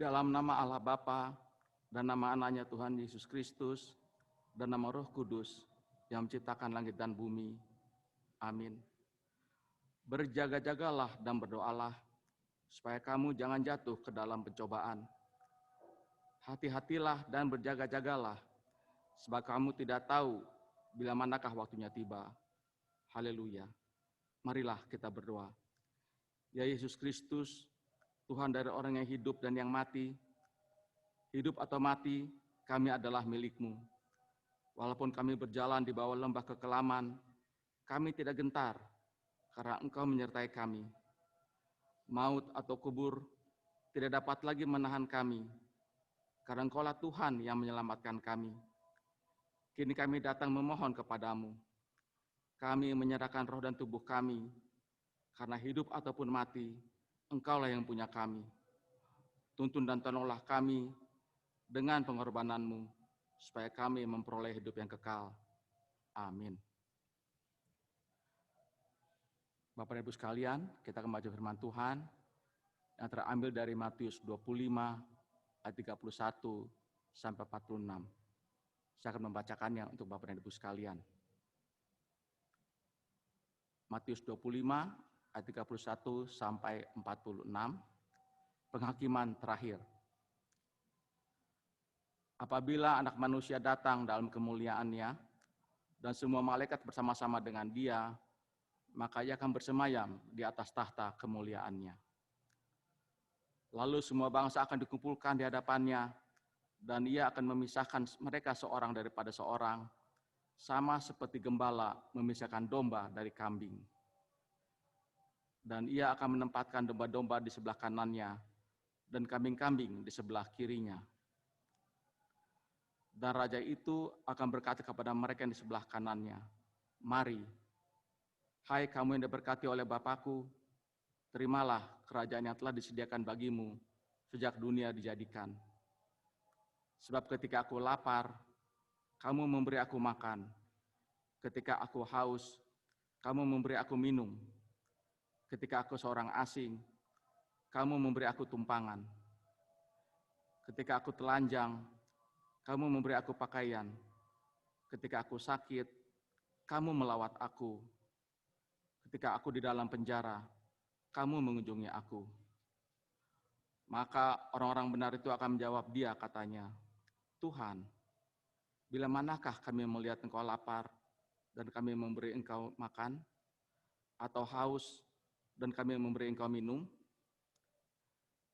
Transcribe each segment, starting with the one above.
dalam nama Allah Bapa dan nama anaknya Tuhan Yesus Kristus dan nama Roh Kudus yang menciptakan langit dan bumi. Amin. Berjaga-jagalah dan berdoalah supaya kamu jangan jatuh ke dalam pencobaan. Hati-hatilah dan berjaga-jagalah sebab kamu tidak tahu bila manakah waktunya tiba. Haleluya. Marilah kita berdoa. Ya Yesus Kristus, Tuhan dari orang yang hidup dan yang mati, hidup atau mati, kami adalah milik-Mu. Walaupun kami berjalan di bawah lembah kekelaman, kami tidak gentar, karena Engkau menyertai kami. Maut atau kubur tidak dapat lagi menahan kami, karena Engkaulah Tuhan yang menyelamatkan kami. Kini kami datang memohon kepadamu. Kami menyerahkan roh dan tubuh kami, karena hidup ataupun mati, Engkaulah yang punya kami. Tuntun dan tolonglah kami dengan pengorbanan-Mu, supaya kami memperoleh hidup yang kekal. Amin. Bapak dan Ibu sekalian, kita akan membaca firman Tuhan yang terambil dari Matius 25 ayat 31 sampai 46. Saya akan membacakannya untuk Bapak dan Ibu sekalian. Matius 25 ayat 31 sampai 46, penghakiman terakhir. Apabila Anak Manusia datang dalam kemuliaannya dan semua malaikat bersama-sama dengan Dia, maka Ia akan bersemayam di atas tahta kemuliaannya. Lalu semua bangsa akan dikumpulkan di hadapannya, dan Ia akan memisahkan mereka seorang daripada seorang, sama seperti gembala memisahkan domba dari kambing. Dan Ia akan menempatkan domba-domba di sebelah kanannya, dan kambing-kambing di sebelah kirinya. Dan Raja itu akan berkata kepada mereka yang di sebelah kanannya, "Mari, hai kamu yang diberkati oleh Bapa-Ku, terimalah kerajaan yang telah disediakan bagimu sejak dunia dijadikan. Sebab ketika aku lapar, kamu memberi aku makan. Ketika aku haus, kamu memberi aku minum. Ketika aku seorang asing, kamu memberi aku tumpangan. Ketika aku telanjang, kamu memberi aku pakaian. Ketika aku sakit, kamu melawat aku. Ketika aku di dalam penjara, kamu mengunjungi aku." Maka orang-orang benar itu akan menjawab Dia, katanya, "Tuhan, bila manakah kami melihat Engkau lapar dan kami memberi Engkau makan, atau haus dan kami memberi Engkau minum?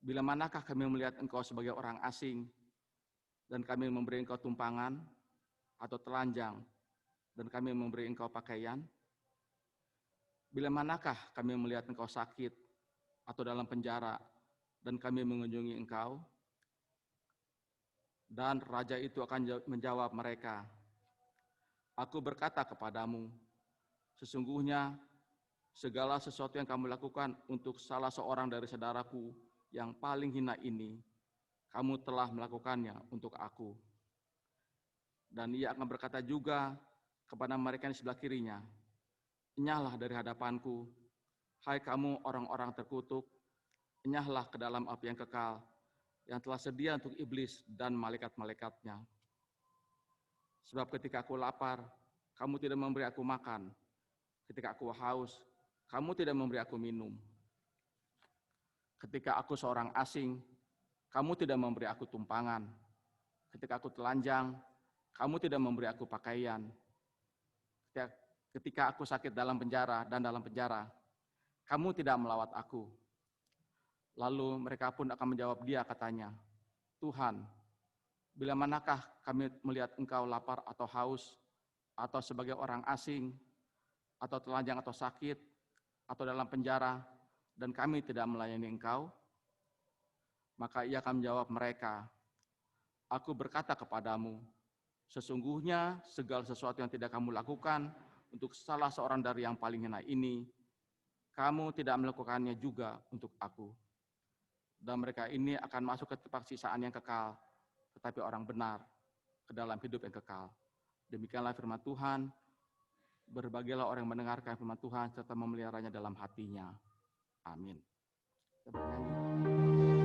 Bila manakah kami melihat Engkau sebagai orang asing dan kami memberi Engkau tumpangan, atau telanjang dan kami memberi Engkau pakaian? Bila manakah kami melihat Engkau sakit atau dalam penjara dan kami mengunjungi Engkau?" Dan Raja itu akan menjawab mereka, "Aku berkata kepadamu, sesungguhnya segala sesuatu yang kamu lakukan untuk salah seorang dari saudaraku yang paling hina ini, kamu telah melakukannya untuk aku." Dan Ia akan berkata juga kepada mereka yang di sebelah kirinya, "Enyahlah dari hadapanku, hai kamu orang-orang terkutuk, enyahlah ke dalam api yang kekal, yang telah sedia untuk iblis dan malaikat-malaikatnya. Sebab ketika aku lapar, kamu tidak memberi aku makan. Ketika aku haus, kamu tidak memberi aku minum. Ketika aku seorang asing, kamu tidak memberi aku tumpangan. Ketika aku telanjang, kamu tidak memberi aku pakaian. Ketika aku sakit dalam penjara, kamu tidak melawat aku." Lalu mereka pun akan menjawab Dia, katanya, "Tuhan, bila manakah kami melihat Engkau lapar atau haus, atau sebagai orang asing, atau telanjang atau sakit, atau dalam penjara, dan kami tidak melayani Engkau?" Maka Ia akan menjawab mereka, "Aku berkata kepadamu, sesungguhnya segala sesuatu yang tidak kamu lakukan untuk salah seorang dari yang paling hina ini, kamu tidak melakukannya juga untuk aku." Dan mereka ini akan masuk ke tempat siksaan yang kekal, tetapi orang benar ke dalam hidup yang kekal. Demikianlah firman Tuhan. Berbahagialah orang yang mendengarkan firman Tuhan serta memeliharanya dalam hatinya. Amin. Kita bernyanyi.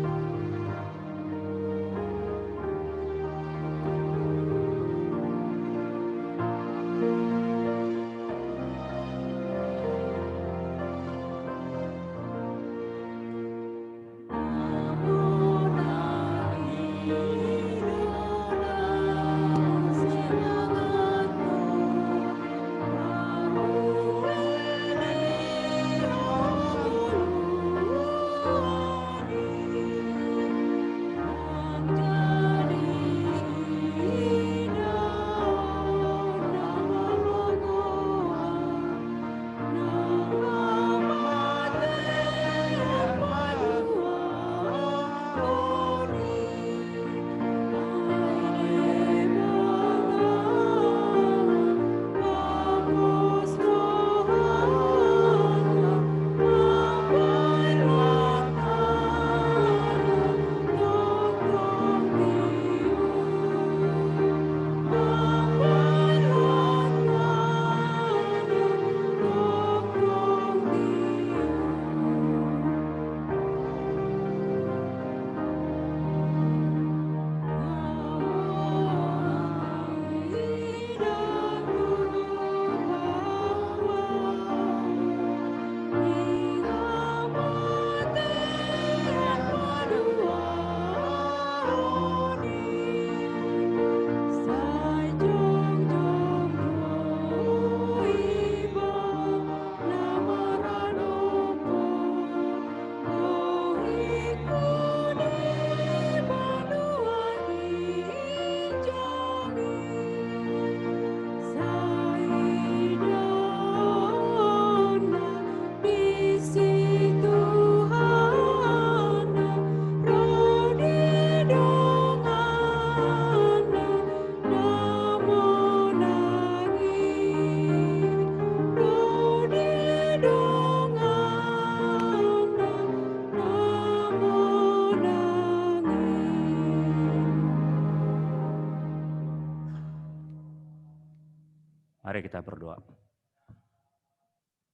Mari kita berdoa.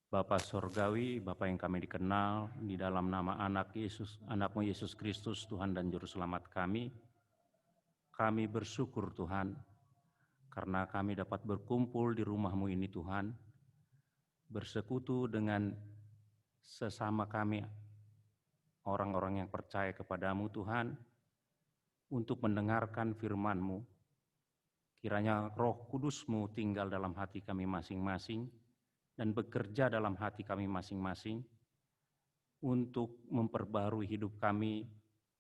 Bapa Surgawi, Bapa yang kami dikenal di dalam nama Anak-Mu Yesus Kristus, Tuhan dan Juru Selamat kami bersyukur Tuhan, karena kami dapat berkumpul di rumah-Mu ini Tuhan, bersekutu dengan sesama kami, orang-orang yang percaya kepadamu Tuhan, untuk mendengarkan firman-Mu. Kiranya Roh Kudus-Mu tinggal dalam hati kami masing-masing, dan bekerja dalam hati kami masing-masing untuk memperbarui hidup kami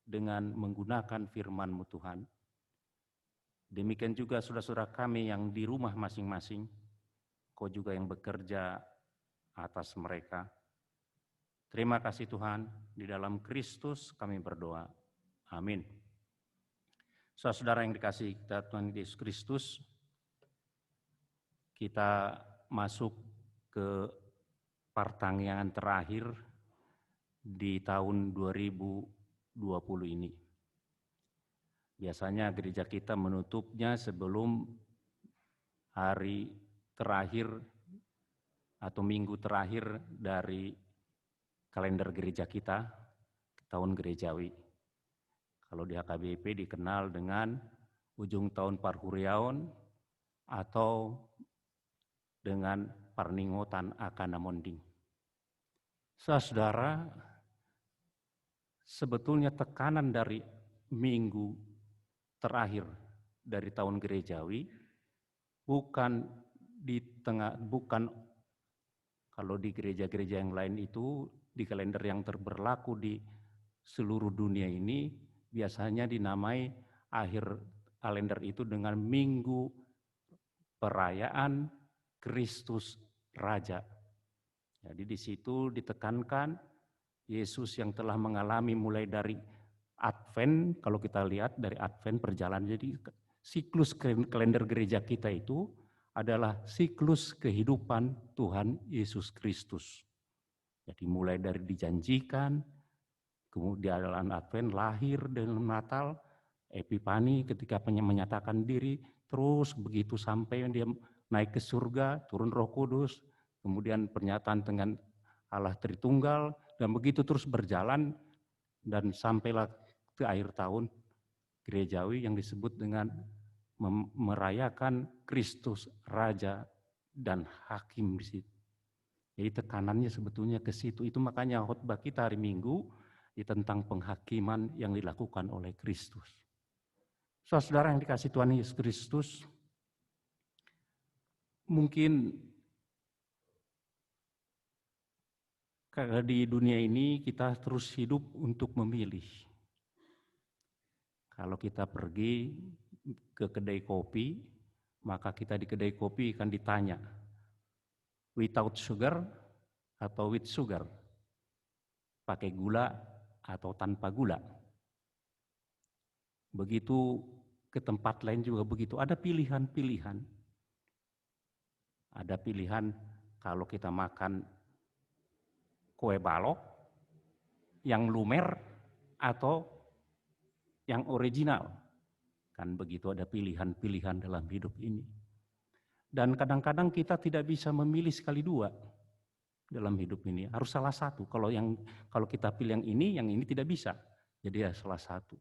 dengan menggunakan firman-Mu Tuhan. Demikian juga saudara-saudara kami yang di rumah masing-masing, Kau juga yang bekerja atas mereka. Terima kasih Tuhan, di dalam Kristus kami berdoa. Amin. Saudara-saudara yang dikasihi Tuhan Yesus Kristus, kita masuk ke pertanyaan terakhir di tahun 2020 ini. Biasanya gereja kita menutupnya sebelum hari terakhir atau minggu terakhir dari kalender gereja kita, tahun gerejawi. Kalau di HKBP dikenal dengan ujung tahun Parhuriaon atau dengan Parningotan Akana Monding. Saudara, sebetulnya tekanan dari minggu terakhir dari tahun gerejawi bukan kalau di gereja-gereja yang lain itu di kalender yang berlaku di seluruh dunia ini biasanya dinamai akhir kalender itu dengan minggu perayaan Kristus Raja. Jadi di situ ditekankan Yesus yang telah mengalami mulai dari Advent, kalau kita lihat dari Advent perjalanan, jadi siklus kalender gereja kita itu adalah siklus kehidupan Tuhan Yesus Kristus. Jadi mulai dari dijanjikan, kemudian dalam Advent lahir dengan Natal, Epifani ketika menyatakan diri, terus begitu sampai dia naik ke surga, turun Roh Kudus, kemudian pernyataan dengan Allah Tritunggal, dan begitu terus berjalan dan sampailah ke akhir tahun gerejawi yang disebut dengan merayakan Kristus Raja dan Hakim di situ. Jadi tekanannya sebetulnya ke situ. Itu makanya khotbah kita hari Minggu tentang penghakiman yang dilakukan oleh Kristus. Saudara yang dikasihi Tuhan Yesus Kristus, mungkin karena di dunia ini kita terus hidup untuk memilih. Kalau kita pergi ke kedai kopi, maka kita di kedai kopi akan ditanya, without sugar atau with sugar? Pakai gula atau tanpa gula? Begitu ke tempat lain juga begitu, ada pilihan-pilihan. Ada pilihan kalau kita makan kue balok yang lumer atau yang original. Kan begitu, ada pilihan-pilihan dalam hidup ini. Dan kadang-kadang kita tidak bisa memilih sekali dua dalam hidup ini. Harus salah satu. Kalau kita pilih yang ini tidak bisa. Jadi ya salah satu.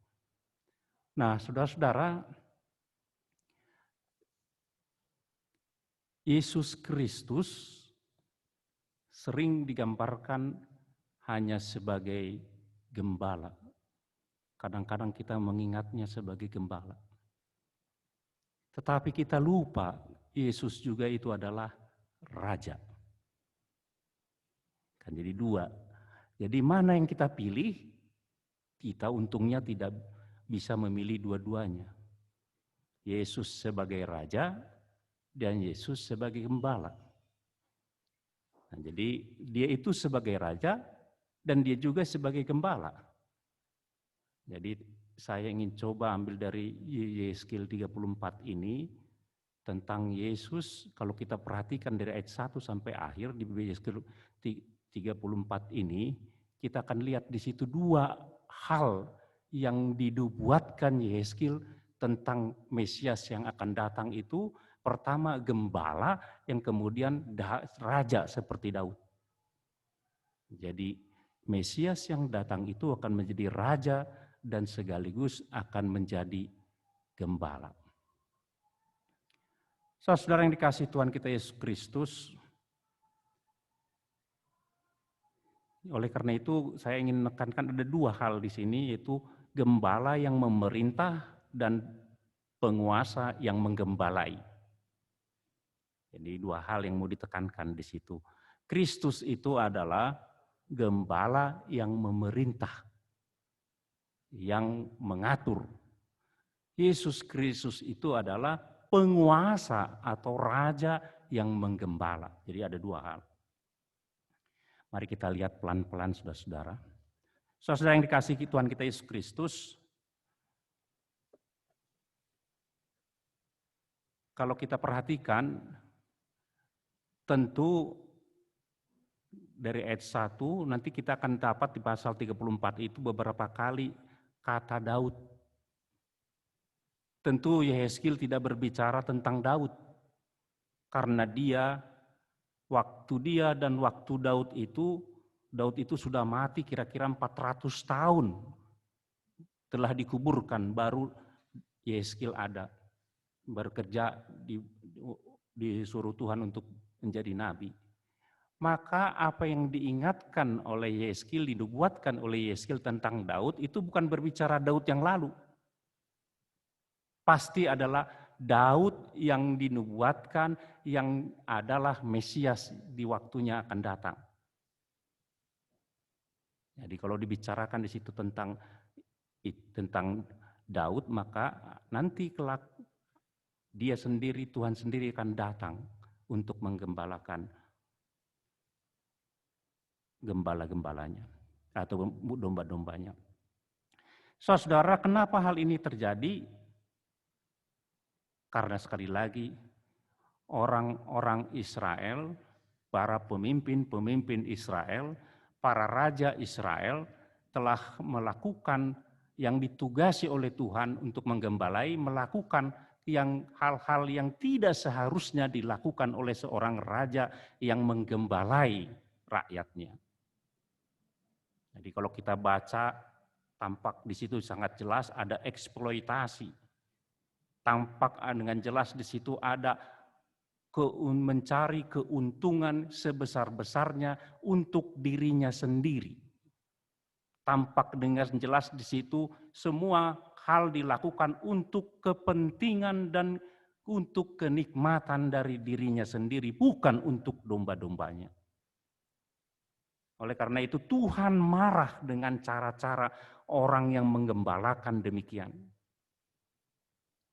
Nah, saudara-saudara, Yesus Kristus sering digambarkan hanya sebagai gembala. Kadang-kadang kita mengingatnya sebagai gembala. Tetapi kita lupa Yesus juga itu adalah Raja. Kan jadi dua. Jadi mana yang kita pilih, kita untungnya tidak bisa memilih dua-duanya. Yesus sebagai Raja dan Yesus sebagai gembala. Nah, jadi dia itu sebagai Raja dan dia juga sebagai gembala. Jadi saya ingin coba ambil dari Yeskil 34 ini tentang Yesus. Kalau kita perhatikan dari ayat 1 sampai akhir di Yeskil 34 ini, kita akan lihat di situ dua hal yang dinubuatkan Yeskil tentang Mesias yang akan datang itu. pertama gembala, yang kemudian raja seperti Daud. Jadi Mesias yang datang itu akan menjadi raja dan sekaligus akan menjadi gembala. Saudara yang dikasihi Tuhan kita Yesus Kristus, oleh karena itu saya ingin menekankan ada dua hal di sini, yaitu gembala yang memerintah dan penguasa yang menggembalai. Jadi dua hal yang mau ditekankan di situ. Kristus itu adalah gembala yang memerintah, yang mengatur. Yesus Kristus itu adalah penguasa atau raja yang menggembala. Jadi ada dua hal. Mari kita lihat pelan-pelan saudara-saudara. Saudara yang dikasihi Tuhan kita Yesus Kristus, kalau kita perhatikan, tentu dari ayat 1 nanti kita akan dapat di pasal 34 itu beberapa kali kata Daud. Tentu Yehezkiel tidak berbicara tentang Daud, karena waktu Daud itu sudah mati kira-kira 400 tahun telah dikuburkan, baru Yehezkiel ada, bekerja disuruh Tuhan untuk menjadi nabi. Maka apa yang diingatkan oleh Yehezkiel, dinubuatkan oleh Yehezkiel tentang Daud itu bukan berbicara Daud yang lalu. Pasti adalah Daud yang dinubuatkan, yang adalah Mesias di waktunya akan datang. Jadi kalau dibicarakan di situ tentang Daud, maka nanti kelak dia sendiri, Tuhan sendiri akan datang untuk menggembalakan gembala-gembalanya atau domba-dombanya. Saudara, kenapa hal ini terjadi? Karena sekali lagi orang-orang Israel, para pemimpin Israel, para raja Israel telah melakukan yang ditugasi oleh Tuhan untuk menggembalai, melakukan hal-hal yang tidak seharusnya dilakukan oleh seorang raja yang menggembalai rakyatnya. Jadi kalau kita baca, tampak di situ sangat jelas ada eksploitasi. Tampak dengan jelas di situ ada mencari keuntungan sebesar-besarnya untuk dirinya sendiri. Tampak dengan jelas di situ semua hal dilakukan untuk kepentingan dan untuk kenikmatan dari dirinya sendiri, bukan untuk domba-dombanya. Oleh karena itu Tuhan marah dengan cara-cara orang yang menggembalakan demikian.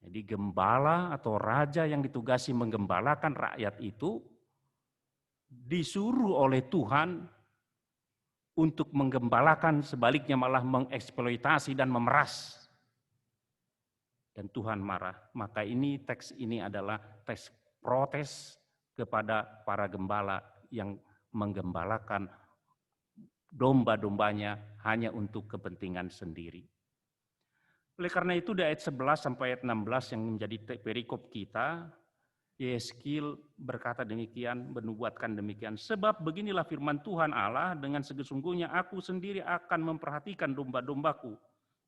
Jadi gembala atau raja yang ditugasi menggembalakan rakyat itu disuruh oleh Tuhan untuk menggembalakan, sebaliknya malah mengeksploitasi dan memeras. Dan Tuhan marah. Maka teks ini adalah teks protes kepada para gembala yang menggembalakan domba-dombanya hanya untuk kepentingan sendiri. Oleh karena itu di ayat 11 sampai ayat 16 yang menjadi perikop kita, Yehezkiel berkata demikian, menubuatkan demikian. Sebab beginilah firman Tuhan Allah, dengan sesungguhnya aku sendiri akan memperhatikan domba-dombaku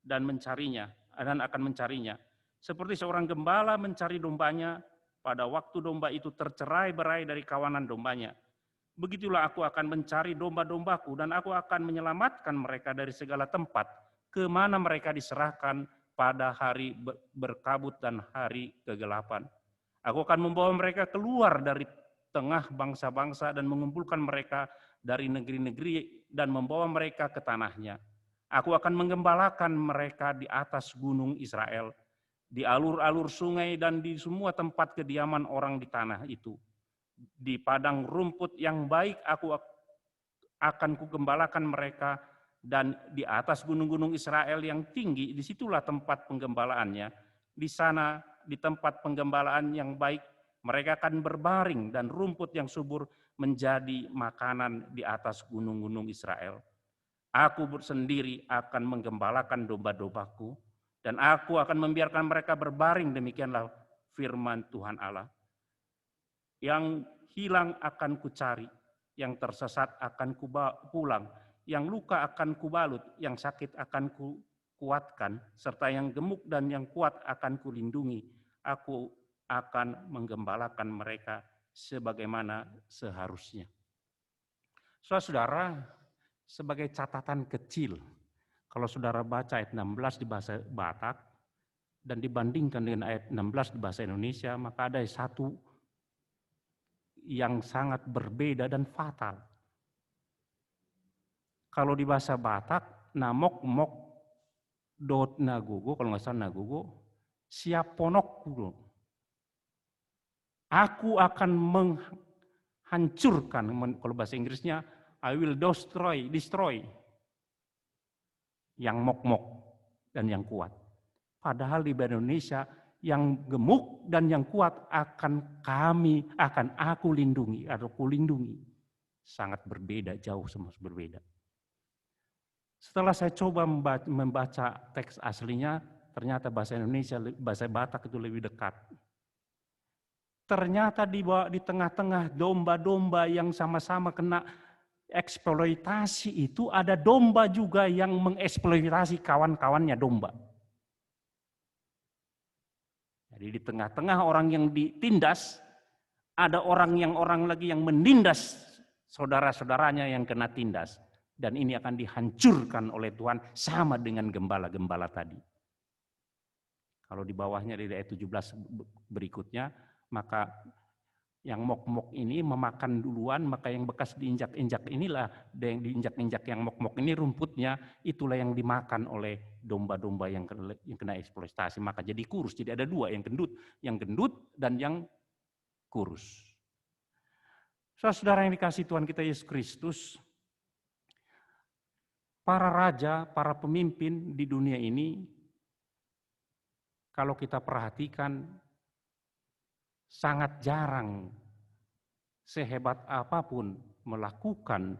dan akan mencarinya. Seperti seorang gembala mencari dombanya pada waktu domba itu tercerai-berai dari kawanan dombanya. Begitulah aku akan mencari domba-dombaku dan aku akan menyelamatkan mereka dari segala tempat kemana mereka diserahkan pada hari berkabut dan hari kegelapan. Aku akan membawa mereka keluar dari tengah bangsa-bangsa dan mengumpulkan mereka dari negeri-negeri dan membawa mereka ke tanahnya. Aku akan menggembalakan mereka di atas gunung Israel, di alur-alur sungai dan di semua tempat kediaman orang di tanah itu. Di padang rumput yang baik aku akan kugembalakan mereka, dan di atas gunung-gunung Israel yang tinggi, disitulah tempat penggembalaannya. Di sana, di tempat penggembalaan yang baik, mereka akan berbaring dan rumput yang subur menjadi makanan di atas gunung-gunung Israel. Aku sendiri akan menggembalakan domba-dombaku, dan aku akan membiarkan mereka berbaring, demikianlah firman Tuhan Allah. Yang hilang akan kucari, yang tersesat akan pulang, yang luka akan kubalut, yang sakit akan kuatkan, serta yang gemuk dan yang kuat akan kulindungi. Aku akan menggembalakan mereka sebagaimana seharusnya. Saudara, sebagai catatan kecil, kalau saudara baca ayat 16 di bahasa Batak dan dibandingkan dengan ayat 16 di bahasa Indonesia, maka ada satu yang sangat berbeda dan fatal. Kalau di bahasa Batak, namok mok dot nagogo, kalau nggak salah nagogo, siap ponok dulu. Aku akan menghancurkan, kalau bahasa Inggrisnya, I will destroy yang mok-mok dan yang kuat. Padahal di bahasa Indonesia, yang gemuk dan yang kuat akan aku lindungi atau kulindungi. Sangat berbeda, jauh sama berbeda. Setelah saya coba membaca teks aslinya, ternyata bahasa Indonesia, bahasa Batak itu lebih dekat. Ternyata di tengah-tengah domba-domba yang sama-sama kena eksploitasi itu, ada domba juga yang mengeksploitasi kawan-kawannya domba. Jadi di tengah-tengah orang yang ditindas, ada orang lagi yang menindas saudara-saudaranya yang kena tindas. Dan ini akan dihancurkan oleh Tuhan sama dengan gembala-gembala tadi. Kalau di bawahnya di ayat 17 berikutnya, maka yang mok-mok ini memakan duluan, maka yang bekas diinjak-injak inilah, yang diinjak-injak yang mok-mok ini rumputnya, itulah yang dimakan oleh domba-domba yang kena eksploitasi. Maka jadi kurus, jadi ada dua, yang gendut dan yang kurus. Saudara yang dikasihi Tuhan kita Yesus Kristus, para raja, para pemimpin di dunia ini, kalau kita perhatikan, sangat jarang sehebat apapun melakukan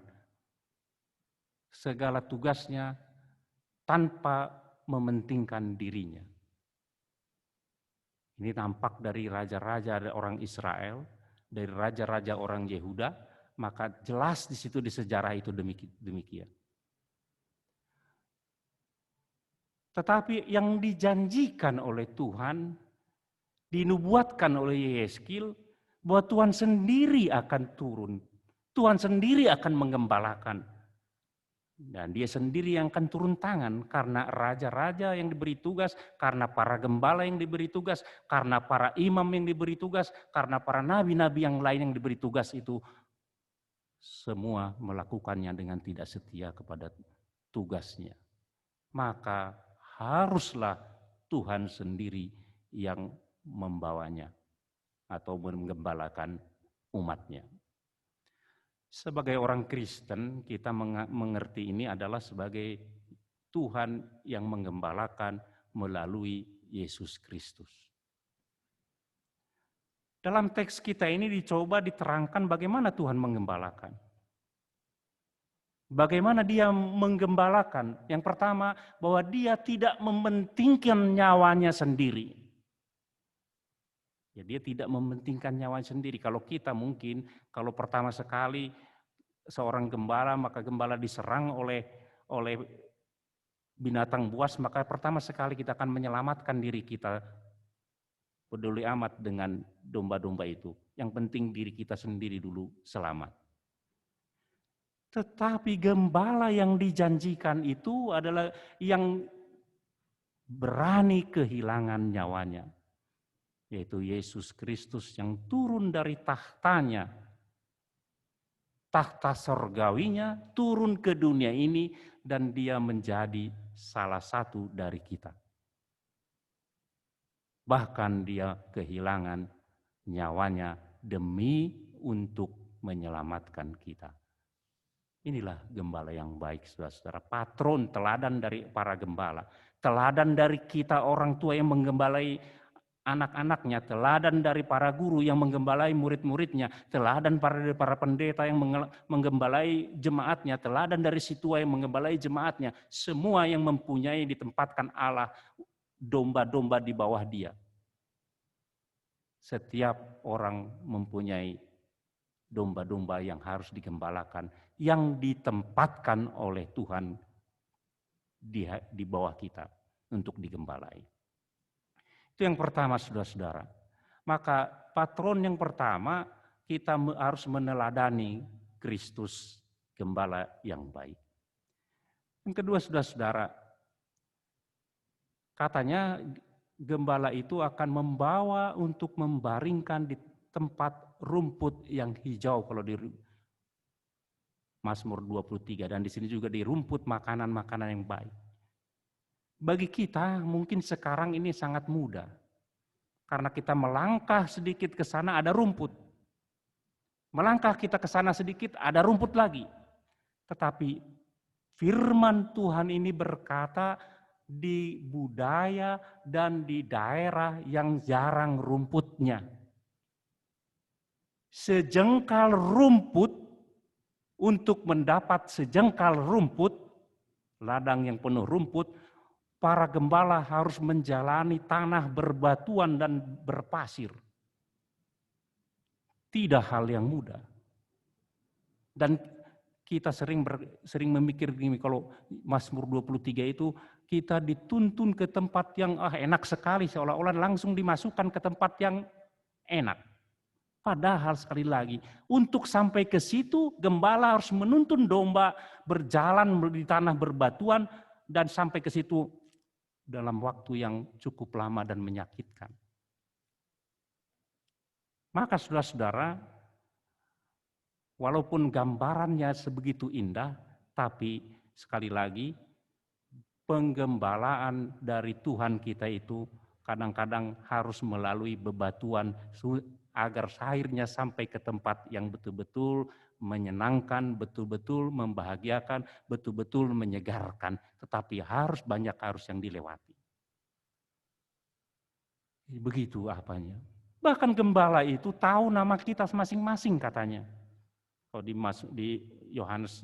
segala tugasnya tanpa mementingkan dirinya. Ini tampak dari raja-raja orang Israel, dari raja-raja orang Yehuda, maka jelas di situ di sejarah itu demikian. Tetapi yang dijanjikan oleh Tuhan, dinubuatkan oleh Yehezkiel, bahwa Tuhan sendiri akan turun. Tuhan sendiri akan menggembalakan. Dan dia sendiri yang akan turun tangan karena raja-raja yang diberi tugas, karena para gembala yang diberi tugas, karena para imam yang diberi tugas, karena para nabi-nabi yang lain yang diberi tugas itu. Semua melakukannya dengan tidak setia kepada tugasnya. Maka haruslah Tuhan sendiri yang membawanya atau menggembalakan umatnya. Sebagai orang Kristen, kita mengerti ini adalah sebagai Tuhan yang menggembalakan melalui Yesus Kristus. Dalam teks kita ini dicoba diterangkan bagaimana Tuhan menggembalakan. Bagaimana dia menggembalakan? Yang pertama, bahwa dia tidak mementingkan nyawanya sendiri. Ya, dia tidak mementingkan nyawanya sendiri. Kalau kita mungkin, kalau pertama sekali seorang gembala, maka gembala diserang oleh binatang buas, maka pertama sekali kita akan menyelamatkan diri kita. Peduli amat dengan domba-domba itu. Yang penting diri kita sendiri dulu selamat. Tetapi gembala yang dijanjikan itu adalah yang berani kehilangan nyawanya. Yaitu Yesus Kristus yang turun dari tahtanya, tahta sorgawinya, turun ke dunia ini, dan dia menjadi salah satu dari kita. Bahkan dia kehilangan nyawanya demi untuk menyelamatkan kita. Inilah gembala yang baik, saudara-saudara. Patron, teladan dari para gembala. Teladan dari kita orang tua yang menggembalai anak-anaknya, teladan dari para guru yang menggembalai murid-muridnya, teladan dari para pendeta yang menggembalai jemaatnya, teladan dari si tua yang menggembalai jemaatnya. Semua yang mempunyai ditempatkan Allah domba-domba di bawah dia. setiap orang mempunyai domba-domba yang harus digembalakan, yang ditempatkan oleh Tuhan di bawah kita untuk digembalai. Itu yang pertama, saudara-saudara. Maka patron yang pertama, kita harus meneladani Kristus, gembala yang baik. Yang kedua, saudara-saudara, katanya gembala itu akan membawa untuk membaringkan di tempat rumput yang hijau kalau di Mazmur 23, dan di sini juga di rumput makanan-makanan yang baik. Bagi kita mungkin sekarang ini sangat mudah. Karena kita melangkah sedikit ke sana ada rumput. Melangkah kita ke sana sedikit ada rumput lagi. Tetapi firman Tuhan ini berkata, di budaya dan di daerah yang jarang rumputnya, sejengkal rumput, untuk mendapat sejengkal rumput, ladang yang penuh rumput, para gembala harus menjalani tanah berbatuan dan berpasir. Tidak hal yang mudah. Dan kita sering memikir gini, kalau Mazmur 23 itu kita dituntun ke tempat yang enak sekali, seolah-olah langsung dimasukkan ke tempat yang enak. Padahal sekali lagi, untuk sampai ke situ gembala harus menuntun domba berjalan di tanah berbatuan dan sampai ke situ dalam waktu yang cukup lama dan menyakitkan. Maka saudara-saudara, walaupun gambarannya sebegitu indah, tapi sekali lagi penggembalaan dari Tuhan kita itu kadang-kadang harus melalui bebatuan agar akhirnya sampai ke tempat yang betul-betul menyenangkan, betul-betul membahagiakan, betul-betul menyegarkan. Tetapi banyak yang dilewati. Begitu apanya. Bahkan gembala itu tahu nama kita masing-masing katanya. Kalau di Yohanes,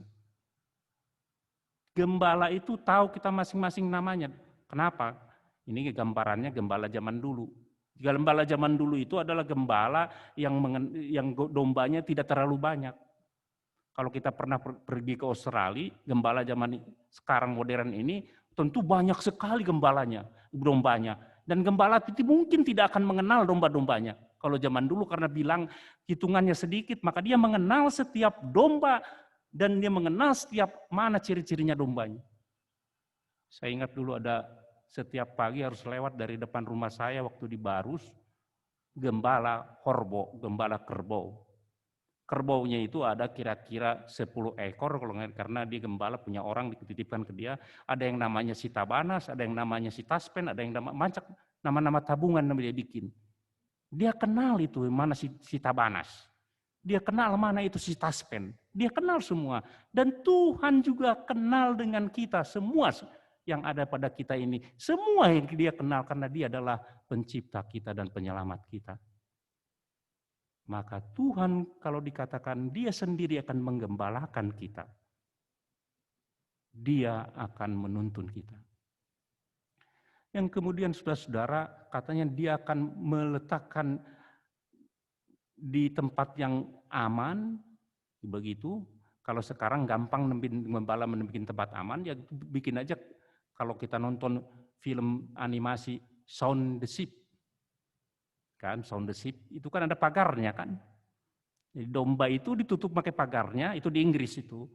gembala itu tahu kita masing-masing namanya. Kenapa? Ini gambarannya gembala zaman dulu. Gembala zaman dulu itu adalah gembala yang dombanya tidak terlalu banyak. Kalau kita pernah pergi ke Australia, gembala zaman sekarang modern ini tentu banyak sekali dombanya. Dan gembala itu mungkin tidak akan mengenal domba-dombanya. Kalau zaman dulu karena bilang hitungannya sedikit, maka dia mengenal setiap domba dan dia mengenal setiap mana ciri-cirinya dombanya. Saya ingat dulu ada setiap pagi harus lewat dari depan rumah saya waktu di Barus, gembala kerbau. Kerbaunya itu ada kira-kira 10 ekor karena dia gembala punya orang dititipkan ke dia. Ada yang namanya Sitabanas, ada yang namanya Sitaspen, ada yang nama-nama tabungan dia bikin. Dia kenal itu mana Sitabanas. Dia kenal mana itu Sitaspen. Dia kenal semua. Dan Tuhan juga kenal dengan kita semua yang ada pada kita ini. Semua yang dia kenal karena dia adalah pencipta kita dan penyelamat kita. Maka Tuhan kalau dikatakan dia sendiri akan menggembalakan kita, dia akan menuntun kita. Yang kemudian saudara-saudara katanya dia akan meletakkan di tempat yang aman, begitu. Kalau sekarang gampang gembala membuat tempat aman, ya bikin aja kalau kita nonton film animasi Shaun the Sheep. Kan Shaun the Sheep itu kan ada pagarnya kan. Jadi domba itu ditutup pakai pagarnya, itu di Inggris itu.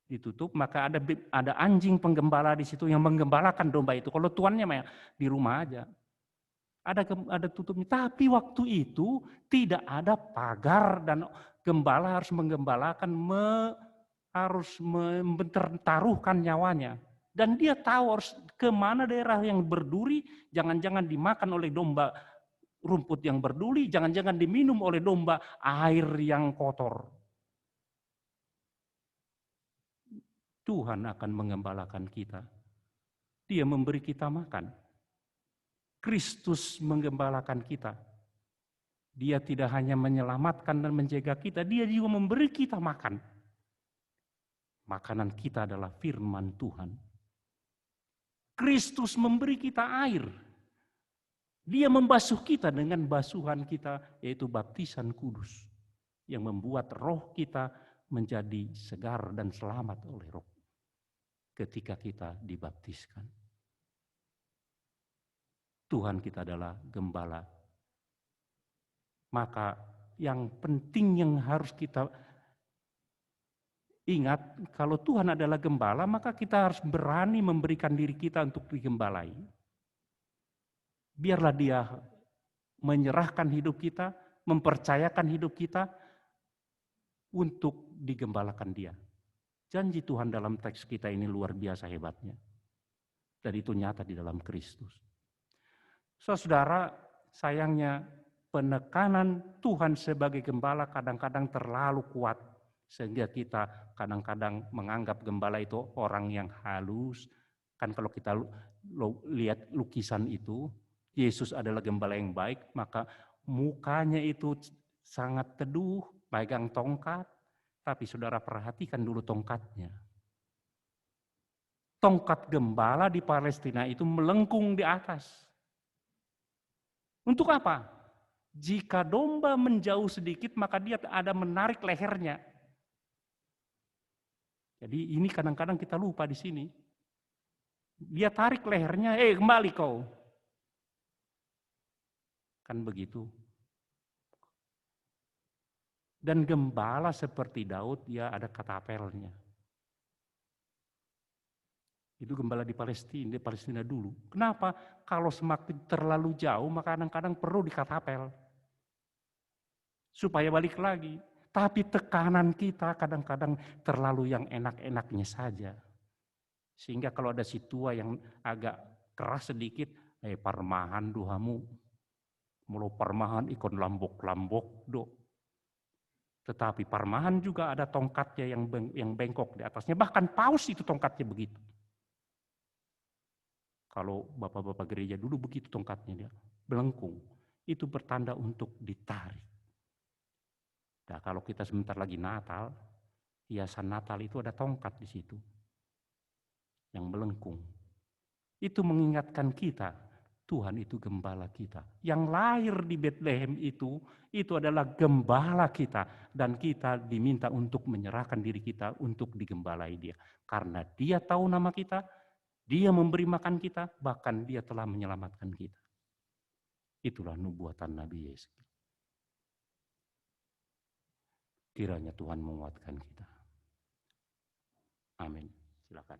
Ditutup, maka ada anjing penggembala di situ yang menggembalakan domba itu. Kalau tuannya mah di rumah aja. Ada tutupnya, tapi waktu itu tidak ada pagar dan gembala harus menggembalakan, harus mempertaruhkan nyawanya. Dan dia tahu harus kemana daerah yang berduri, jangan-jangan dimakan oleh domba rumput yang berduri, jangan-jangan diminum oleh domba air yang kotor. Tuhan akan menggembalakan kita. Dia memberi kita makan. Kristus menggembalakan kita. Dia tidak hanya menyelamatkan dan menjaga kita, dia juga memberi kita makan. Makanan kita adalah firman Tuhan. Kristus memberi kita air. Dia membasuh kita dengan basuhan kita, yaitu baptisan kudus, yang membuat roh kita menjadi segar dan selamat oleh roh ketika kita dibaptiskan. Tuhan kita adalah gembala. Maka yang penting yang harus kita ingat, kalau Tuhan adalah gembala, maka kita harus berani memberikan diri kita untuk digembalai. Biarlah Dia menyerahkan hidup kita, mempercayakan hidup kita untuk digembalakan Dia. Janji Tuhan dalam teks kita ini luar biasa hebatnya. Dan itu nyata di dalam Kristus. Saudara, sayangnya penekanan Tuhan sebagai gembala kadang-kadang terlalu kuat. Sehingga kita kadang-kadang menganggap gembala itu orang yang halus. Kan kalau kita lihat lukisan itu, Yesus adalah gembala yang baik, maka mukanya itu sangat teduh, pegang tongkat. Tapi saudara perhatikan dulu tongkatnya. Tongkat gembala di Palestina itu melengkung di atas. Untuk apa? Jika domba menjauh sedikit, maka dia ada menarik lehernya. Jadi ini kadang-kadang kita lupa di sini. Dia tarik lehernya, kembali kau. Kan begitu. Dan gembala seperti Daud, dia ada katapelnya. Itu gembala di Palestina dulu. Kenapa? Kalau semakin terlalu jauh, maka kadang-kadang perlu dikatapel. Supaya balik lagi. Tapi tekanan kita kadang-kadang terlalu yang enak-enaknya saja. Sehingga kalau ada si tua yang agak keras sedikit, parmahan duhamu. Mulu parmahan ikon lambok-lambok do. Tetapi parmahan juga ada tongkatnya yang bengkok di atasnya. Bahkan paus itu tongkatnya begitu. Kalau bapak-bapak gereja dulu begitu tongkatnya dia. Belengkung. Itu bertanda untuk ditarik. Nah, kalau kita sebentar lagi Natal, hiasan Natal itu ada tongkat di situ. Yang melengkung. Itu mengingatkan kita, Tuhan itu gembala kita. Yang lahir di Bethlehem itu adalah gembala kita. Dan kita diminta untuk menyerahkan diri kita untuk digembalai Dia. Karena Dia tahu nama kita, Dia memberi makan kita, bahkan Dia telah menyelamatkan kita. Itulah nubuatan Nabi Yesus. Kiranya Tuhan menguatkan kita. Amin. Silakan.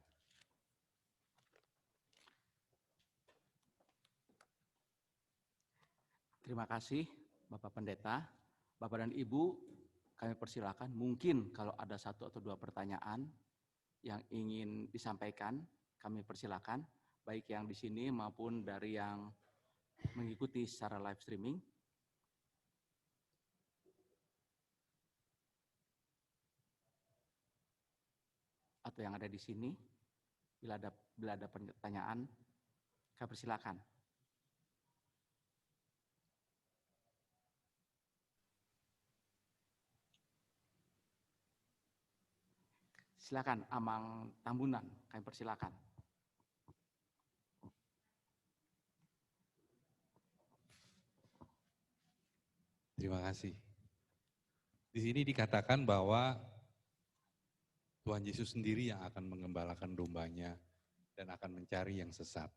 Terima kasih Bapak Pendeta, Bapak dan Ibu, kami persilakan. Mungkin kalau ada 1 atau 2 pertanyaan yang ingin disampaikan, kami persilakan, baik yang di sini maupun dari yang mengikuti secara live streaming. Atau yang ada di sini, bila ada pertanyaan, kami persilakan. Silakan, Amang Tambunan, kami persilakan. Terima kasih. Di sini dikatakan bahwa Tuhan Yesus sendiri yang akan mengembalakan dombanya dan akan mencari yang sesat.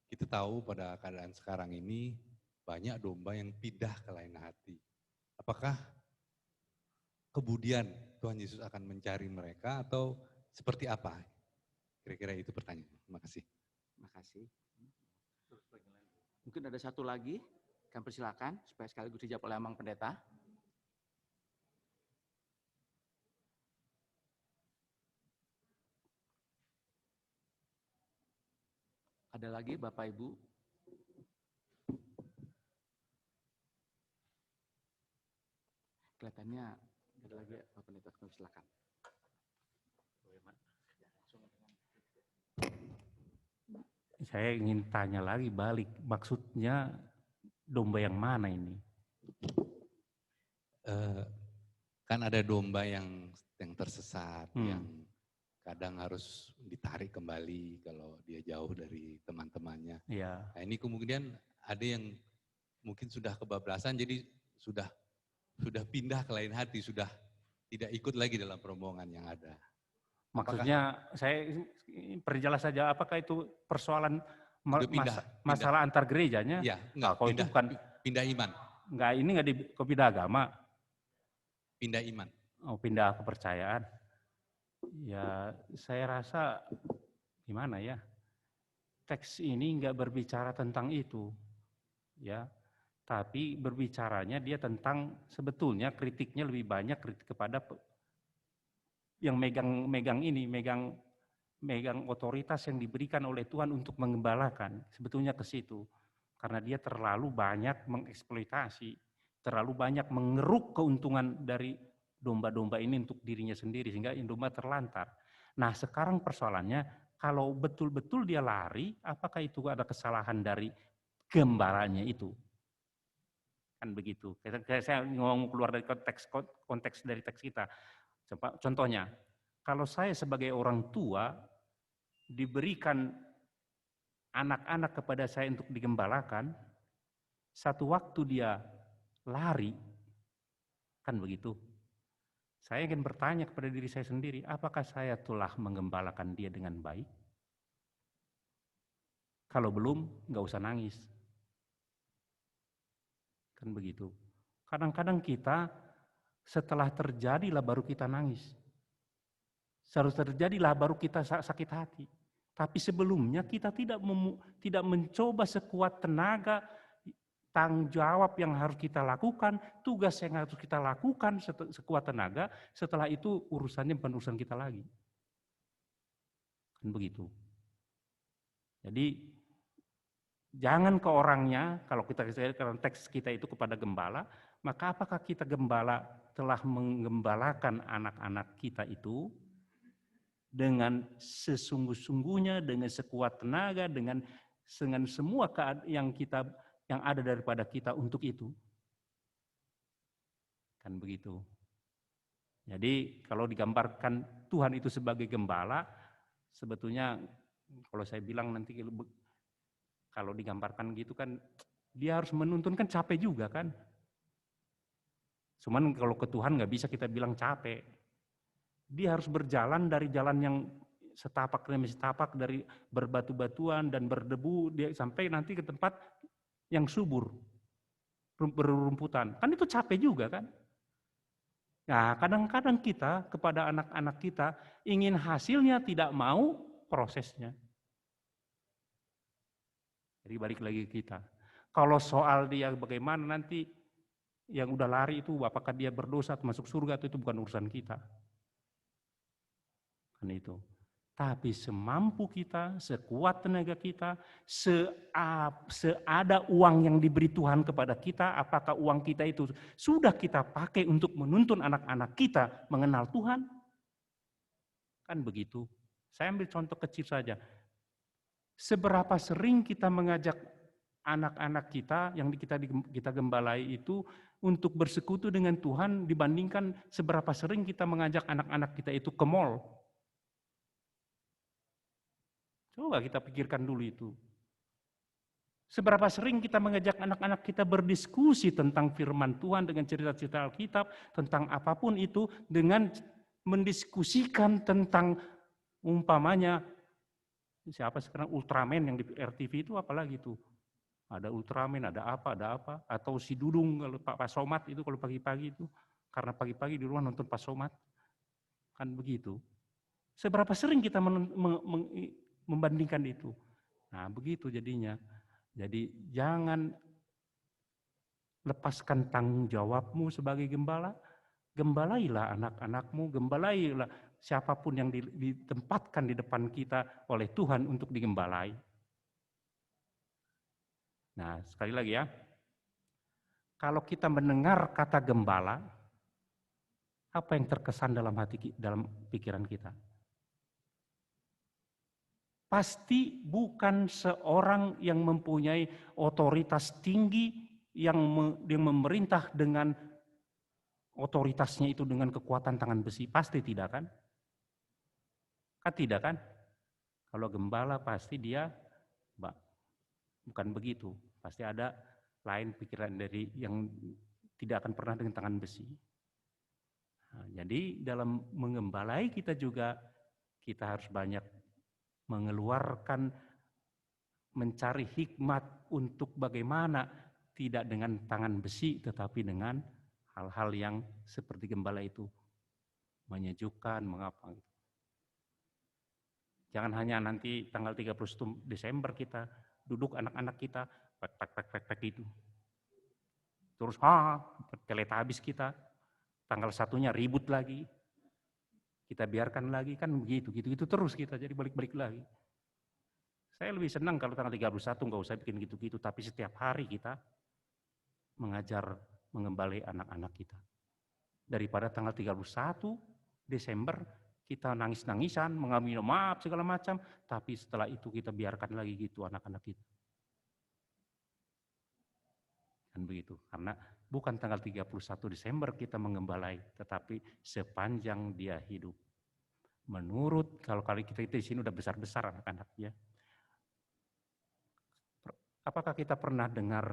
Kita tahu pada keadaan sekarang ini banyak domba yang pindah ke lain hati. Apakah kemudian Tuhan Yesus akan mencari mereka atau seperti apa? Kira-kira itu pertanyaan. Terima kasih. Terima kasih. Mungkin ada 1 lagi, kami persilakan supaya sekaligus dijawab oleh Amang Pendeta. Ada lagi Bapak Ibu? Kelihatannya ada lagi Bapak Pendeta, kami silakan. Saya ingin tanya lagi balik, maksudnya domba yang mana ini? Kan ada domba yang tersesat, Hmm. yang kadang harus ditarik kembali kalau dia jauh dari teman-temannya. Ya. Nah ini kemudian ada yang mungkin sudah kebablasan, jadi sudah pindah ke lain hati, sudah tidak ikut lagi dalam rombongan yang ada. Maksudnya saya perjelas saja, apakah itu persoalan masalah antar gerejanya? Iya, enggak, kalau itu bukan pindah iman. Enggak, ini enggak pindah agama. Pindah iman. Oh, pindah kepercayaan. Ya, saya rasa gimana ya? Teks ini enggak berbicara tentang itu. Ya. Tapi berbicaranya dia tentang sebetulnya kritiknya lebih banyak kritik kepada yang megang otoritas yang diberikan oleh Tuhan untuk mengembalakan, sebetulnya ke situ. Karena dia terlalu banyak mengeksploitasi, terlalu banyak mengeruk keuntungan dari domba-domba ini untuk dirinya sendiri, sehingga domba terlantar. Nah sekarang persoalannya, kalau betul-betul dia lari, apakah itu ada kesalahan dari gembalanya itu? Kan begitu. Saya ngomong keluar dari konteks dari teks kita. Contohnya, kalau saya sebagai orang tua diberikan anak-anak kepada saya untuk digembalakan, satu waktu dia lari, kan begitu. Saya ingin bertanya kepada diri saya sendiri, apakah saya telah menggembalakan dia dengan baik? Kalau belum, nggak usah nangis. Kan begitu. Kadang-kadang kita setelah terjadilah baru kita nangis. Seharusnya terjadilah baru kita sakit hati. Tapi sebelumnya kita tidak mencoba sekuat tenaga, tanggung jawab yang harus kita lakukan, tugas yang harus kita lakukan sekuat tenaga, setelah itu urusannya bukan urusan kita lagi. Kan begitu. Jadi jangan ke orangnya, kalau kita teks kita itu kepada gembala, maka apakah kita gembala telah menggembalakan anak-anak kita itu dengan sesungguh-sungguhnya, dengan sekuat tenaga, dengan semua yang ada daripada kita untuk itu. Kan begitu. Jadi kalau digambarkan Tuhan itu sebagai gembala, sebetulnya kalau saya bilang nanti kalau digambarkan gitu kan, dia harus menuntun, kan capek juga kan. Cuman kalau ke Tuhan nggak bisa kita bilang capek. Dia harus berjalan dari jalan yang setapak demi setapak, dari berbatu-batuan dan berdebu, dia sampai nanti ke tempat yang subur, berrumputan. Kan itu capek juga kan. Nah kadang-kadang kita kepada anak-anak kita ingin hasilnya, tidak mau prosesnya. Jadi balik lagi ke kita. Kalau soal dia bagaimana nanti yang udah lari itu, apakah dia berdosa atau masuk surga, itu bukan urusan kita. Kan itu. Tapi semampu kita, sekuat tenaga kita, seada uang yang diberi Tuhan kepada kita, apakah uang kita itu sudah kita pakai untuk menuntun anak-anak kita mengenal Tuhan? Kan begitu. Saya ambil contoh kecil saja. Seberapa sering kita mengajak anak-anak kita yang kita gembalai itu untuk bersekutu dengan Tuhan dibandingkan seberapa sering kita mengajak anak-anak kita itu ke mall. Coba kita pikirkan dulu itu. Seberapa sering kita mengajak anak-anak kita berdiskusi tentang firman Tuhan dengan cerita-cerita Alkitab, tentang apapun itu, dengan mendiskusikan tentang umpamanya siapa sekarang Ultraman yang di RTV itu, apalagi itu. Ada Ultraman, ada apa, atau si Dudung kalau Pak Somad itu kalau pagi-pagi itu, karena pagi-pagi di rumah nonton Pak Somad, kan begitu. Seberapa sering kita membandingkan itu? Nah begitu jadinya. Jadi jangan lepaskan tanggung jawabmu sebagai gembala, gembalailah anak-anakmu, gembalailah siapapun yang ditempatkan di depan kita oleh Tuhan untuk digembalai. Nah, sekali lagi ya. Kalau kita mendengar kata gembala, apa yang terkesan dalam pikiran kita? Pasti bukan seorang yang mempunyai otoritas tinggi yang memerintah dengan otoritasnya itu dengan kekuatan tangan besi. Pasti tidak kan? Kan tidak kan? Kalau gembala pasti dia bukan begitu. Pasti ada lain pikiran dari yang tidak akan pernah dengan tangan besi. Nah, jadi dalam mengembalai kita juga kita harus banyak mengeluarkan, mencari hikmat untuk bagaimana tidak dengan tangan besi tetapi dengan hal-hal yang seperti gembala itu menyejukkan, mengapa gitu. Jangan hanya nanti tanggal 31 Desember kita duduk anak-anak kita pek gitu. Terus teletabis kita tanggal 1-nya ribut lagi. Kita biarkan lagi kan begitu, gitu terus kita jadi balik-balik lagi. Saya lebih senang kalau tanggal 31 nggak usah bikin gitu-gitu, tapi setiap hari kita mengajar mengembali anak-anak kita. Daripada tanggal 31 Desember kita nangis-nangisan, mengambil maaf segala macam, tapi setelah itu kita biarkan lagi gitu anak-anak kita. Kan begitu, karena bukan tanggal 31 Desember kita mengembalai, tetapi sepanjang dia hidup. Menurut, kalau kali kita di sini udah besar-besar anak-anaknya. Apakah kita pernah dengar,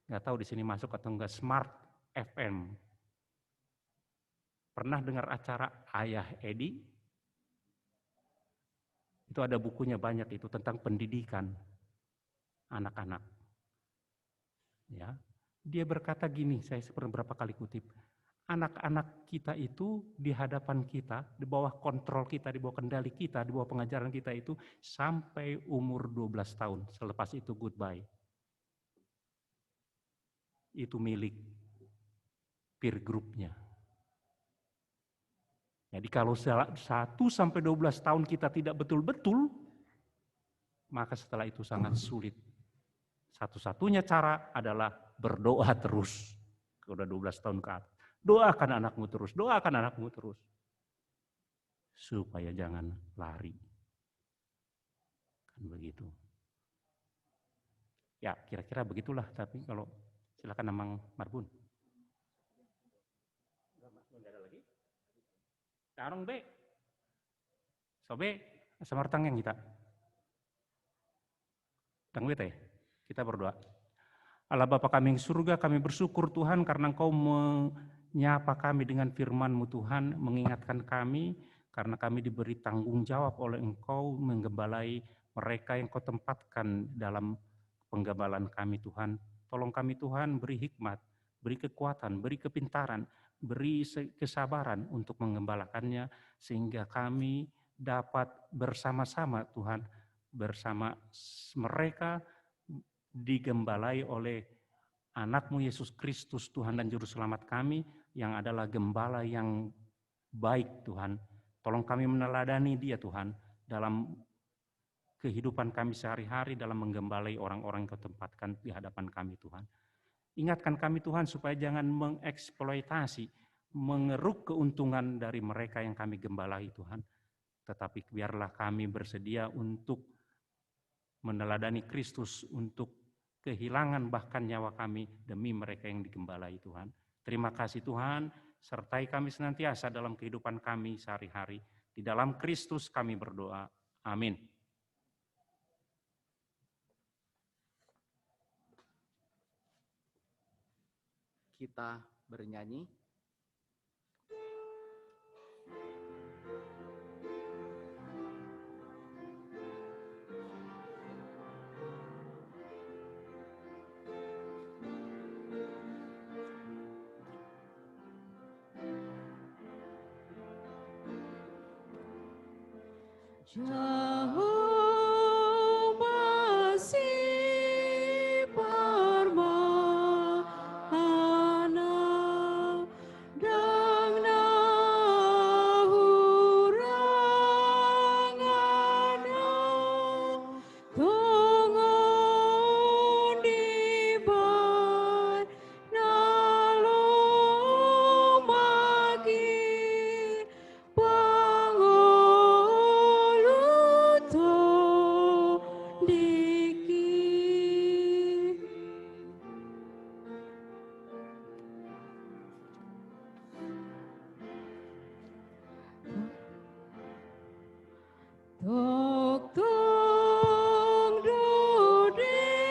nggak tahu di sini masuk atau enggak, Smart FM? Pernah dengar acara Ayah Edi? Itu ada bukunya banyak itu tentang pendidikan anak-anak. Ya, dia berkata gini, saya beberapa kali kutip, anak-anak kita itu di hadapan kita, di bawah kontrol kita, di bawah kendali kita, di bawah pengajaran kita itu sampai umur 12 tahun. Selepas itu goodbye. Itu milik peer group-nya. Jadi kalau 1 sampai 12 tahun kita tidak betul-betul, maka setelah itu sangat sulit. Satu-satunya cara adalah berdoa terus. Kalau udah 12 tahun ke atas. Doakan anakmu terus, doakan anakmu terus. Supaya jangan lari. Kan begitu. Ya kira-kira begitulah, tapi kalau silakan Amang Marbun. Enggak ada lagi? Tarung be. Sobe, samartang yang kita. Tang bete, kita berdoa. Allah Bapa kami yang surga, kami bersyukur Tuhan karena Engkau menyapa kami dengan firman-Mu Tuhan, mengingatkan kami karena kami diberi tanggung jawab oleh Engkau menggembalai mereka yang Kau tempatkan dalam penggembalaan kami Tuhan. Tolong kami Tuhan beri hikmat, beri kekuatan, beri kepintaran, beri kesabaran untuk mengembalakannya sehingga kami dapat bersama-sama Tuhan, bersama mereka digembalai oleh anak-Mu Yesus Kristus Tuhan dan Juru Selamat kami yang adalah gembala yang baik Tuhan. Tolong kami meneladani Dia Tuhan dalam kehidupan kami sehari-hari dalam menggembalai orang-orang yang Kau tempatkan di hadapan kami Tuhan. Ingatkan kami Tuhan supaya jangan mengeksploitasi, mengeruk keuntungan dari mereka yang kami gembalai Tuhan. Tetapi biarlah kami bersedia untuk meneladani Kristus, untuk kehilangan bahkan nyawa kami demi mereka yang digembalai Tuhan. Terima kasih Tuhan, sertai kami senantiasa dalam kehidupan kami sehari-hari. Di dalam Kristus kami berdoa. Amin. Kita bernyanyi. Jauh masih permana dan nahurangannya tungun di bar nalung magi Tok tung duding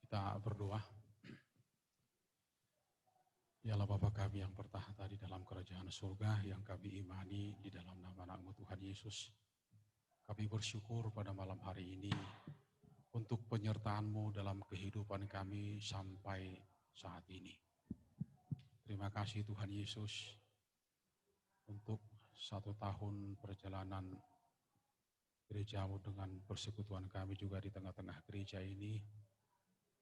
Kita berdoa. Ya Allah Bapa kami yang bertahta di dalam kerajaan surga, yang kami imani di dalam nama anak-Mu Tuhan Yesus. Kami bersyukur pada malam hari ini untuk penyertaan-Mu dalam kehidupan kami sampai saat ini. Terima kasih Tuhan Yesus untuk 1 tahun perjalanan gereja-Mu dengan persekutuan kami juga di tengah-tengah gereja ini.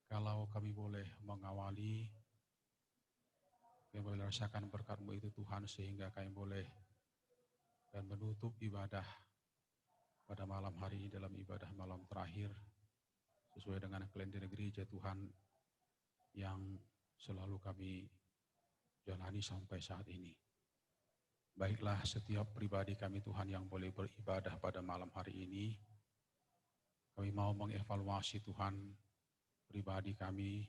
Kalau kami boleh mengawali, kami boleh rasakan berkat-Mu itu Tuhan, sehingga kami boleh dan menutup ibadah pada malam hari ini dalam ibadah malam terakhir, sesuai dengan kalender gereja Tuhan yang selalu kami jalani sampai saat ini. Baiklah setiap pribadi kami Tuhan yang boleh beribadah pada malam hari ini, kami mau mengevaluasi Tuhan pribadi kami,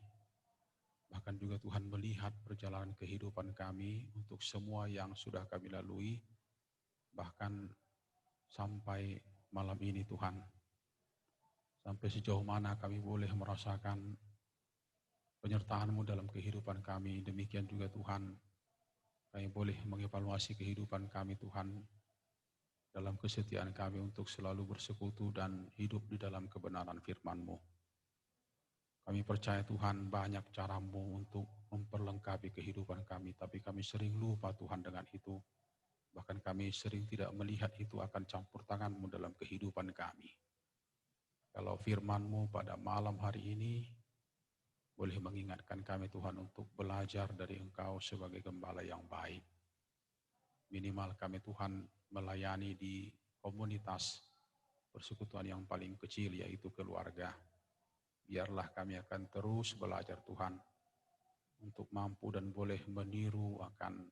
bahkan juga Tuhan melihat perjalanan kehidupan kami untuk semua yang sudah kami lalui, bahkan sampai malam ini Tuhan. Sampai sejauh mana kami boleh merasakan penyertaan-Mu dalam kehidupan kami. Demikian juga Tuhan, kami boleh mengevaluasi kehidupan kami Tuhan dalam kesetiaan kami untuk selalu bersekutu dan hidup di dalam kebenaran firman-Mu. Kami percaya Tuhan banyak cara-Mu untuk memperlengkapi kehidupan kami, tapi kami sering lupa Tuhan dengan itu. Bahkan kami sering tidak melihat itu akan campur tangan-Mu dalam kehidupan kami. Kalau firman-Mu pada malam hari ini boleh mengingatkan kami Tuhan untuk belajar dari Engkau sebagai gembala yang baik. Minimal kami Tuhan melayani di komunitas persekutuan yang paling kecil, yaitu keluarga. Biarlah kami akan terus belajar Tuhan untuk mampu dan boleh meniru akan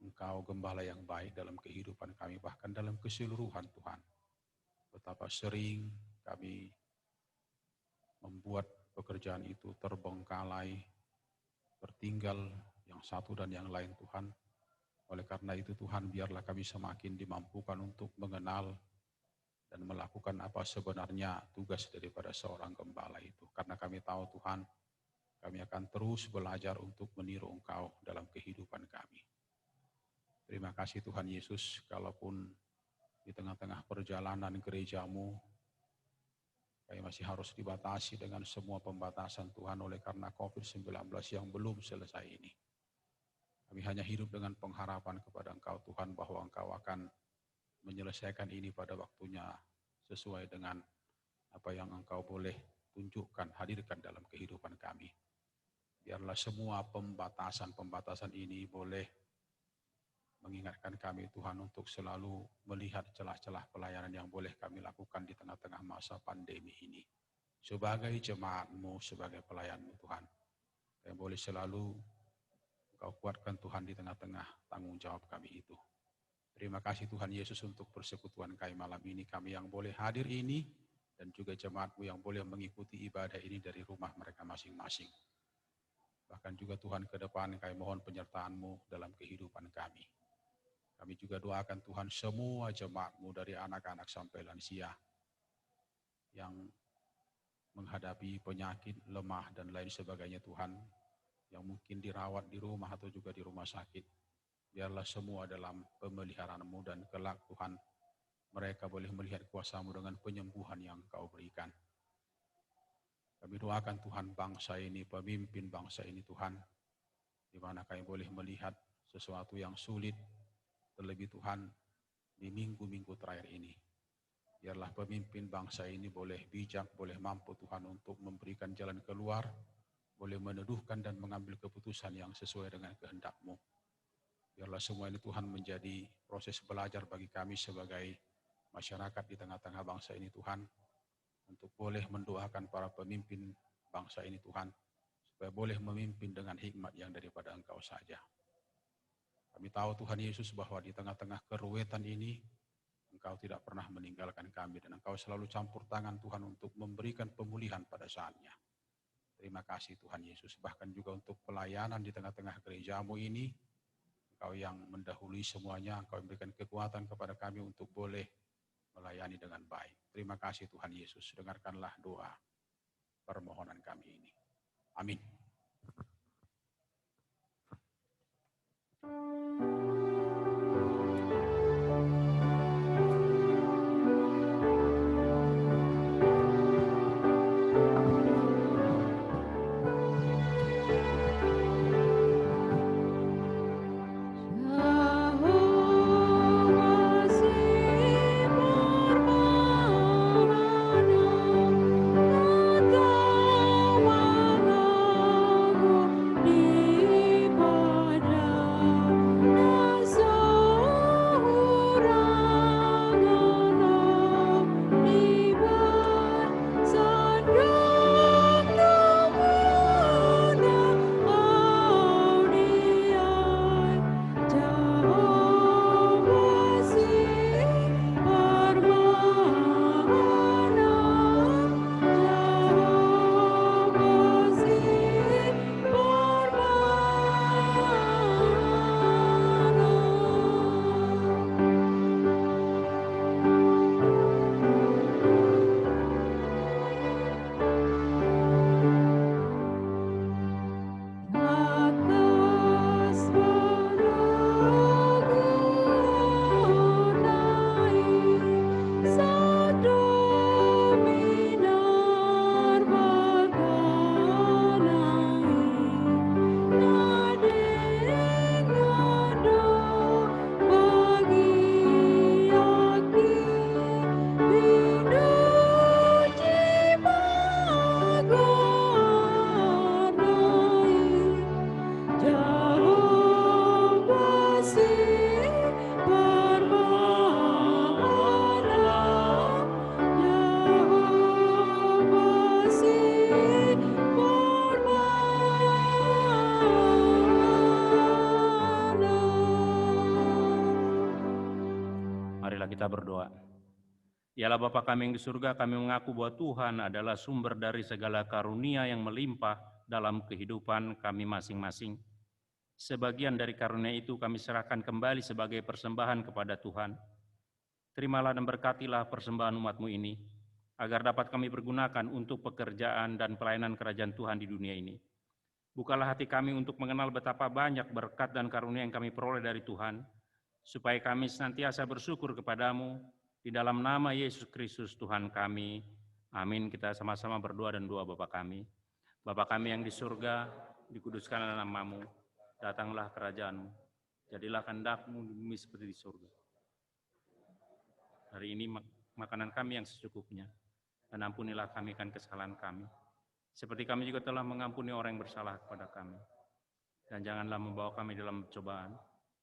Engkau gembala yang baik dalam kehidupan kami, bahkan dalam keseluruhan Tuhan. Betapa sering kami membuat pekerjaan itu terbengkalai, tertinggal yang satu dan yang lain Tuhan. Oleh karena itu Tuhan, biarlah kami semakin dimampukan untuk mengenal dan melakukan apa sebenarnya tugas daripada seorang gembala itu. Karena kami tahu Tuhan, kami akan terus belajar untuk meniru Engkau dalam kehidupan kami. Terima kasih Tuhan Yesus, kalaupun di tengah-tengah perjalanan gereja-Mu, kami masih harus dibatasi dengan semua pembatasan Tuhan oleh karena COVID-19 yang belum selesai ini. Kami hanya hidup dengan pengharapan kepada Engkau Tuhan, bahwa Engkau akan menyelesaikan ini pada waktunya sesuai dengan apa yang Engkau boleh tunjukkan, hadirkan dalam kehidupan kami. Biarlah semua pembatasan-pembatasan ini boleh mengingatkan kami Tuhan untuk selalu melihat celah-celah pelayanan yang boleh kami lakukan di tengah-tengah masa pandemi ini. Sebagai jemaat-Mu, sebagai pelayan-Mu Tuhan, kami boleh selalu Engkau kuatkan Tuhan di tengah-tengah tanggung jawab kami itu. Terima kasih Tuhan Yesus untuk persekutuan kami malam ini, kami yang boleh hadir ini, dan juga jemaat-Mu yang boleh mengikuti ibadah ini dari rumah mereka masing-masing. Bahkan juga Tuhan ke depan kami mohon penyertaan-Mu dalam kehidupan kami. Kami juga doakan Tuhan semua jemaat-Mu dari anak-anak sampai lansia yang menghadapi penyakit, lemah dan lain sebagainya Tuhan, yang mungkin dirawat di rumah atau juga di rumah sakit. Biarlah semua dalam pemeliharaan-Mu dan kelak Tuhan, mereka boleh melihat kuasa-Mu dengan penyembuhan yang Kau berikan. Kami doakan Tuhan bangsa ini, pemimpin bangsa ini Tuhan, di mana kami boleh melihat sesuatu yang sulit, terlebih Tuhan di minggu-minggu terakhir ini. Biarlah pemimpin bangsa ini boleh bijak, boleh mampu Tuhan untuk memberikan jalan keluar, boleh meneduhkan dan mengambil keputusan yang sesuai dengan kehendak-Mu. Biarlah semua ini Tuhan menjadi proses belajar bagi kami sebagai masyarakat di tengah-tengah bangsa ini Tuhan, untuk boleh mendoakan para pemimpin bangsa ini Tuhan, supaya boleh memimpin dengan hikmat yang daripada Engkau saja. Kami tahu Tuhan Yesus bahwa di tengah-tengah keruwetan ini, Engkau tidak pernah meninggalkan kami, dan Engkau selalu campur tangan Tuhan untuk memberikan pemulihan pada saatnya. Terima kasih Tuhan Yesus, bahkan juga untuk pelayanan di tengah-tengah gereja-Mu ini, Engkau yang mendahului semuanya, Engkau memberikan kekuatan kepada kami untuk boleh melayani dengan baik. Terima kasih Tuhan Yesus, dengarkanlah doa permohonan kami ini. Amin. Marilah kita berdoa. Yalah Bapa kami yang di surga, kami mengaku bahwa Tuhan adalah sumber dari segala karunia yang melimpah dalam kehidupan kami masing-masing. Sebagian dari karunia itu kami serahkan kembali sebagai persembahan kepada Tuhan. Terimalah dan berkatilah persembahan umat-Mu ini, agar dapat kami pergunakan untuk pekerjaan dan pelayanan kerajaan Tuhan di dunia ini. Bukalah hati kami untuk mengenal betapa banyak berkat dan karunia yang kami peroleh dari Tuhan, supaya kami senantiasa bersyukur kepadamu, di dalam nama Yesus Kristus Tuhan kami. Amin. Kita sama-sama berdoa dan doa Bapa kami. Bapa kami yang di surga, dikuduskanlah nama-Mu, datanglah kerajaan-Mu, jadilah kehendak-Mu di bumi seperti di surga. Hari ini makanan kami yang secukupnya, dan ampunilah kami akan kesalahan kami, seperti kami juga telah mengampuni orang yang bersalah kepada kami. Dan janganlah membawa kami dalam cobaan,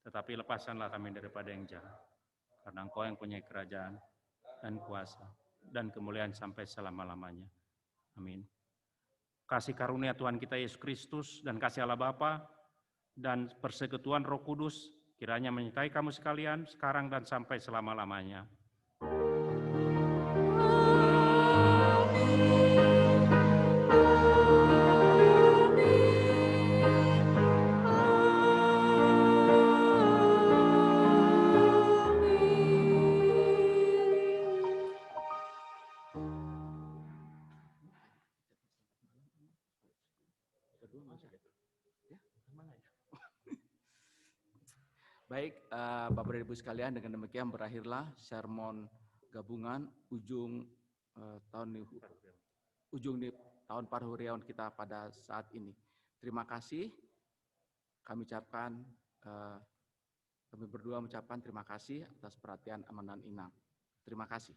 tetapi lepaskanlah kami daripada yang jahat. Karena Engkau yang punya kerajaan, dan kuasa, dan kemuliaan sampai selama-lamanya. Amin. Kasih karunia Tuhan kita Yesus Kristus, dan kasih Allah Bapa, dan persekutuan Roh Kudus, kiranya menyertai kamu sekalian, sekarang dan sampai selama-lamanya. Baik, Bapak dan Ibu sekalian, dengan demikian berakhirlah sermon gabungan ujung tahun Parhuriawan kita pada saat ini. Terima kasih. Kami berdua mengucapkan terima kasih atas perhatian Aman dan Inang. Terima kasih.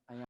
Yang